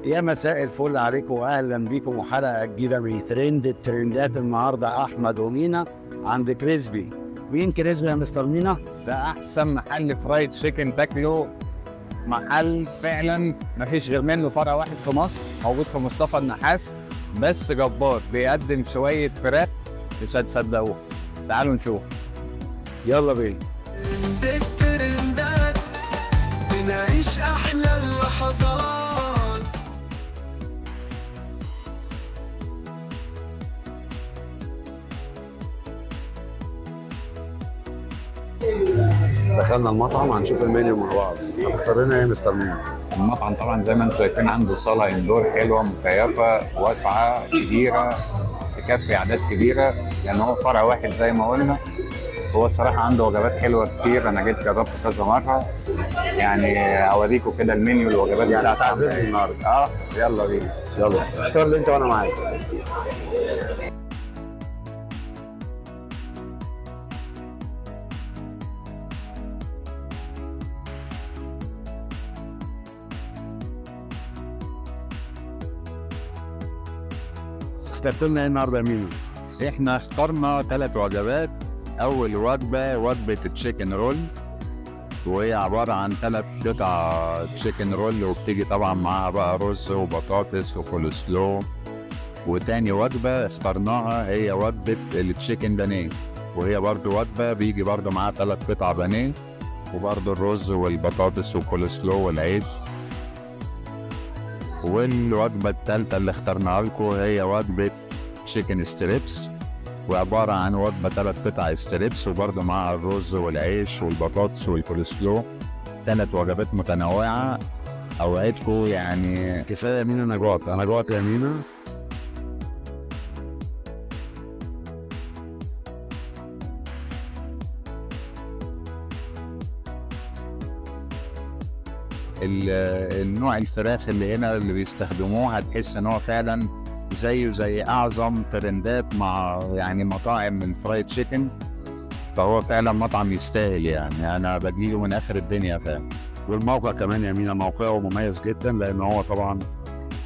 يا مساء الفل عليكم واهلا بيكم وحلقه جديده من ترند الترندات. النهارده احمد ومينا عند كريسبي. مين كريسبي يا مستر مينا؟ ده احسن محل فرايد تشيكن تاكله. محل فعلا مفيش غير منه فرع واحد في مصر، موجود في مصطفى النحاس، بس جبار. بيقدم شويه فراخ مش هتصدقوه. تعالوا نشوف. يلا بينا. الترندات بنعيش احلى اللحظات. دخلنا المطعم هنشوف المنيو مع بعض. هتختار لنا ايه يا مستر مينا؟ المطعم طبعا زي ما انتم شايفين عنده صاله اندور حلوه مكيفه واسعه كبيره، تكفي اعداد كبيره، لان هو فرع واحد زي ما قلنا. هو الصراحه عنده وجبات حلوه كتير، انا جيت جربت كذا مره. يعني اوريكم كده المنيو الوجبات يعني بتاعت هتعزمني النهارده؟ يلا بينا. يلا اختار اللي انت وانا معاك. اخترت لنا ايه النهارده يا مينا؟ احنا اخترنا 3 وجبات. اول وجبه تشيكن رول، وهي عباره عن 3 قطع تشيكن رول، وبتيجي طبعا معاها بقى رز وبطاطس وكول سلو. وتاني وجبه اخترناها هي وجبه التشيكن بانيه، وهي برضو وجبه بيجي برضو معاها 3 قطع بانيه، وبرضو الرز والبطاطس وكول سلو والعيش. والوجبه الثالثه اللي اخترناها لكم هي وجبه تشيكن ستريبس، وعبارة عن وجبة 3 قطع ستريبس، وبرضه مع الرز والعيش والبطاطس والكولسلو. 3 وجبات متنوعة. أوعدكم يعني كفايه يا مينا، انا جوعت يا مينا. النوع الفراخ اللي هنا اللي بيستخدموه هتحس إن هو فعلا زيه زي أعظم ترندات مع يعني مطاعم الفرايد تشيكن. فهو فعلا مطعم يستاهل، يعني أنا بجيله من آخر الدنيا فعلا. والموقع كمان يا مينا موقعه مميز جدا، لان هو طبعا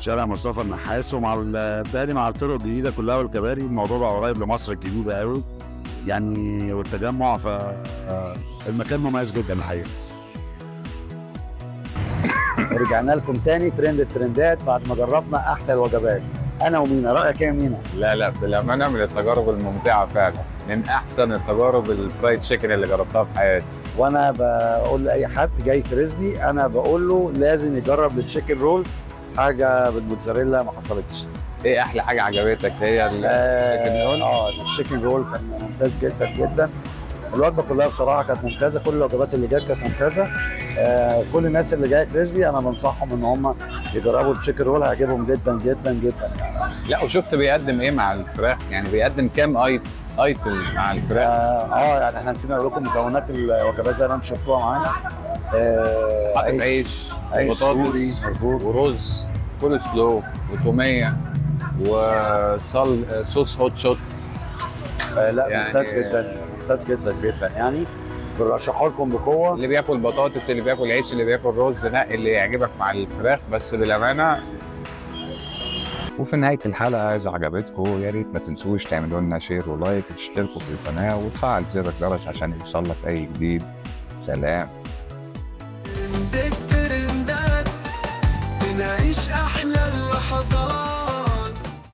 شارع مصطفى النحاس، ومع بالتالي مع الطرق الجديده كلها والكباري الموضوع بقى قريب لمصر الجديده قوي يعني، والتجمع. فالمكان مميز جدا الحقيقه. رجعنا لكم تاني ترند الترندات بعد ما جربنا احلى الوجبات. انا ومينا، رايك ايه يا مينا؟ لا بالامانه من التجارب الممتعه فعلا، من احسن التجارب الفرايد تشيكن اللي جربتها في حياتي. وانا بقول لاي حد جاي كريسبي انا بقول له لازم يجرب التشيكن رول، حاجه بالموتزاريلا ما حصلتش. ايه احلى حاجه عجبتك؟ هي التشيكن رول. التشيكن رول كان ممتاز جدا جدا. الوجبه كلها بصراحه كانت ممتازه، كل الوجبات اللي جت كانت ممتازه. كل الناس اللي جايه كريسبي انا بنصحهم ان هم يجربوا التشيكن رول، هيعجبهم جدا جدا جدا. لا وشفت بيقدم ايه مع الفراخ؟ يعني بيقدم كام ايتم مع الفراخ؟ يعني احنا نسينا نقول لكم مكونات الوجبات زي ما انتم شفتوها معانا. حاطط عيش بطاطس مظبوط، ورز، كول سلو، وتوميه، صوص هوت شوت. لا يعني ممتاز جدا، ممتاز جدا جدا يعني. برشحه لكم بقوه. اللي بياكل بطاطس، اللي بياكل عيش، اللي بياكل رز، نقي اللي يعجبك مع الفراخ بس بالامانه. وفي نهايه الحلقه اذا عجبتكم يا ريت ما تنسوش تعملوا لنا شير ولايك وتشتركوا في القناه وتفعل زر الجرس عشان يوصلك اي جديد. سلام. الترندات بنعيش احلى اللحظات.